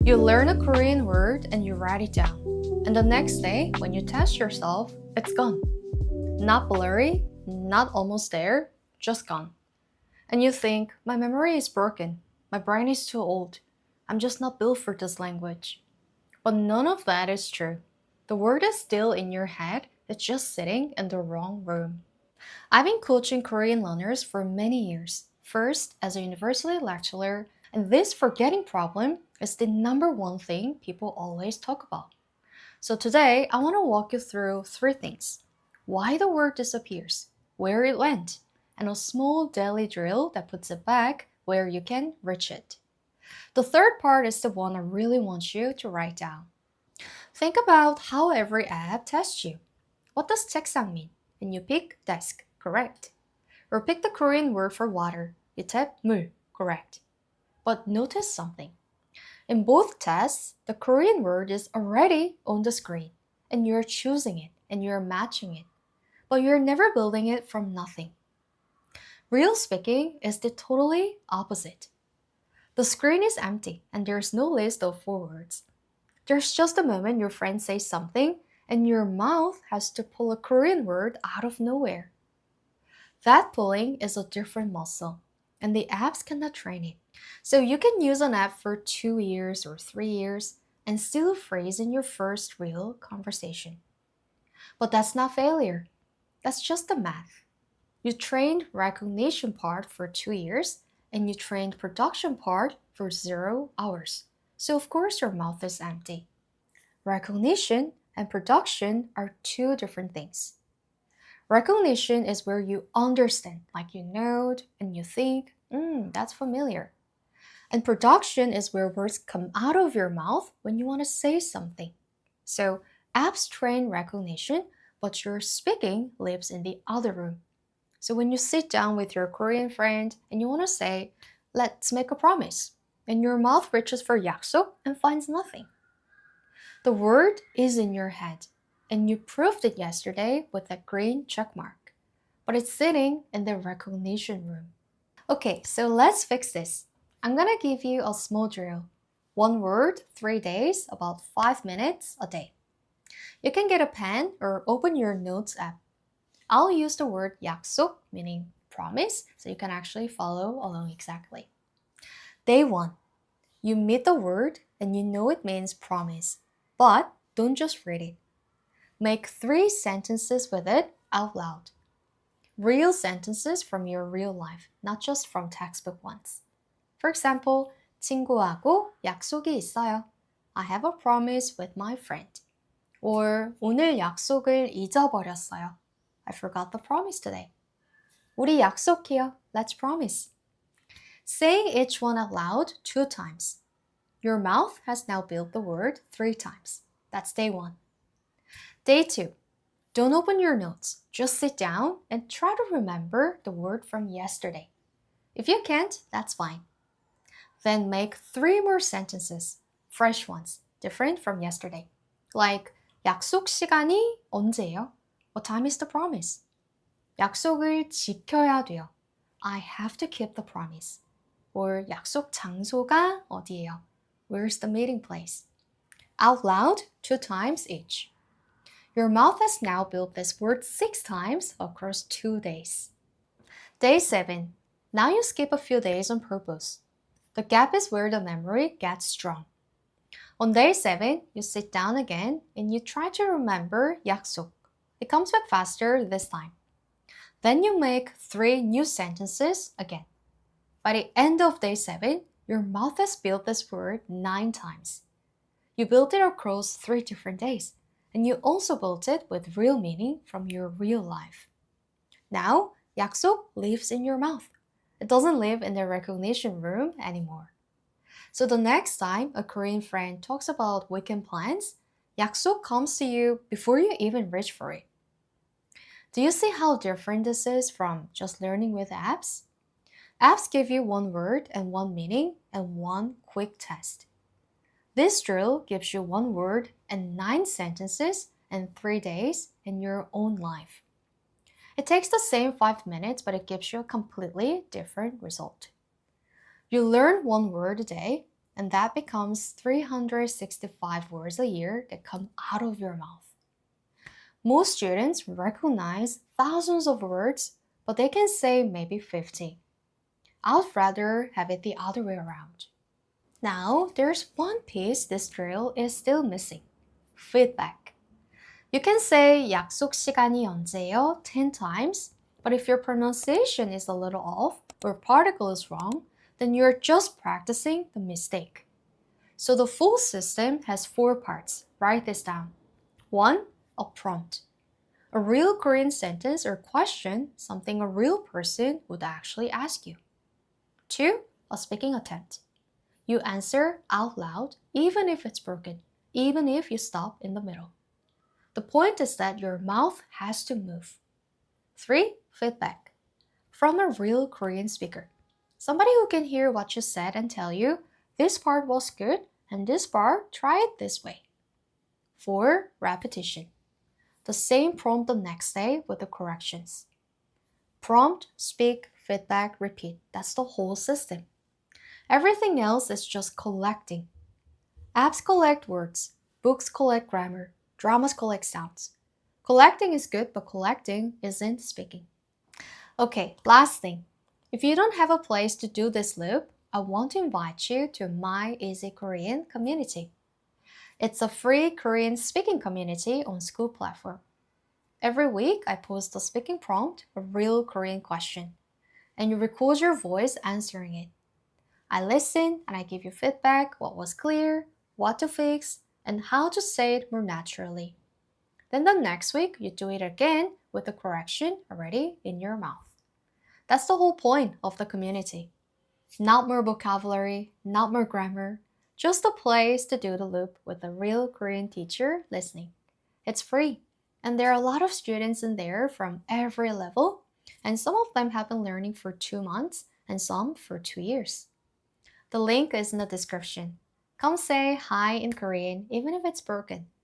You learn a Korean word and you write it down. And the next day, when you test yourself, it's gone. Not blurry, not almost there, just gone. And you think, my memory is broken. My brain is too old. I'm just not built for this language. But none of that is true. The word is still in your head, it's just sitting in the wrong room. I've been coaching Korean learners for many years, first as a university lecturer, and this forgetting problem is the number one thing people always talk about. So today, I want to walk you through three things: why the word disappears, where it went, and a small daily drill that puts it back where you can reach it. The third part is the one I really want you to write down. Think about how every app tests you. What does 책상 mean? And you pick desk, correct. Or pick the Korean word for water. You type 물, correct. But notice something. In both tests, the Korean word is already on the screen, and you're choosing it, and you're matching it. But you're never building it from nothing. Real speaking is the totally opposite. The screen is empty, and there's no list of 4 words. There's just a moment your friend says something, and your mouth has to pull a Korean word out of nowhere. That pulling is a different muscle, and the apps cannot train it. So you can use an app for 2 years or 3 years and still freeze in your first real conversation. But that's not failure. That's just the math. You trained recognition part for 2 years and you trained production part for 0 hours. So of course your mouth is empty. Recognition and production are two different things. Recognition is where you understand, like you know and you think, that's familiar. And production is where words come out of your mouth when you want to say something. So apps train recognition, but your speaking lives in the other room. So when you sit down with your Korean friend and you want to say, let's make a promise, and your mouth reaches for 약속 and finds nothing. The word is in your head, and you proved it yesterday with that green check mark. But it's sitting in the recognition room. Okay, so let's fix this. I'm gonna give you a small drill. 1 word, 3 days, about 5 minutes a day. You can get a pen or open your notes app. I'll use the word 약속, meaning promise, so you can actually follow along exactly. Day 1. You meet the word and you know it means promise, but don't just read it. Make 3 sentences with it out loud. Real sentences from your real life, not just from textbook ones. For example, 친구하고 약속이 있어요. I have a promise with my friend. Or 오늘 약속을 잊어버렸어요. I forgot the promise today. 우리 약속해요. Let's promise. Say each one out loud 2 times. Your mouth has now built the word 3 times. That's day 1. Day 2. Don't open your notes. Just sit down and try to remember the word from yesterday. If you can't, that's fine. Then make 3 more sentences, fresh ones, different from yesterday. Like, 약속 시간이 언제예요? What time is the promise? 약속을 지켜야 돼요. I have to keep the promise. Or 약속 장소가 어디예요? Where's the meeting place? Out loud 2 times each. Your mouth has now built this word 6 times across 2 days. Day 7. Now you skip a few days on purpose. The gap is where the memory gets strong. On day 7, you sit down again and you try to remember 약속. It comes back faster this time. Then you make 3 new sentences again. By the end of day 7, your mouth has built this word 9 times. You built it across 3 different days, and you also built it with real meaning from your real life. Now, 약속 lives in your mouth. It doesn't live in the recognition room anymore. So the next time a Korean friend talks about weekend plans, 약속 comes to you before you even reach for it. Do you see how different this is from just learning with apps? Apps give you 1 word and 1 meaning and 1 quick test. This drill gives you 1 word and 9 sentences in 3 days in your own life. It takes the same 5 minutes, but it gives you a completely different result. You learn 1 word a day, And that becomes 365 words a year that come out of your mouth. Most students recognize thousands of words, but they can say maybe 50. I'd rather have it the other way around. Now, there's one piece this drill is still missing. Feedback. You can say 약속 시간이 언제요 10 times, but if your pronunciation is a little off or particle is wrong, then you're just practicing the mistake. So the full system has 4 parts. Write this down. 1. A prompt. A real Korean sentence or question, something a real person would actually ask you. 2. A speaking attempt. You answer out loud, even if it's broken, even if you stop in the middle. The point is that your mouth has to move. 3. Feedback. From a real Korean speaker. Somebody who can hear what you said and tell you, this part was good, and this part, try it this way. 4. Repetition. The same prompt the next day with the corrections. Prompt, speak, feedback, repeat. That's the whole system. Everything else is just collecting. Apps collect words, books collect grammar, dramas collect sounds. Collecting is good, but collecting isn't speaking. Okay, last thing. If you don't have a place to do this loop, I want to invite you to My Easy Korean community. It's a free Korean speaking community on school platform. Every week, I post a speaking prompt, a real Korean question, and you record your voice answering it. I listen and I give you feedback, what was clear, what to fix, and how to say it more naturally. Then the next week, you do it again with the correction already in your mouth. That's the whole point of the community. Not more vocabulary, not more grammar, just a place to do the loop with a real Korean teacher listening. It's free, and there are a lot of students in there from every level, and some of them have been learning for 2 months and some for 2 years. The link is in the description. Come say hi in Korean, even if it's broken.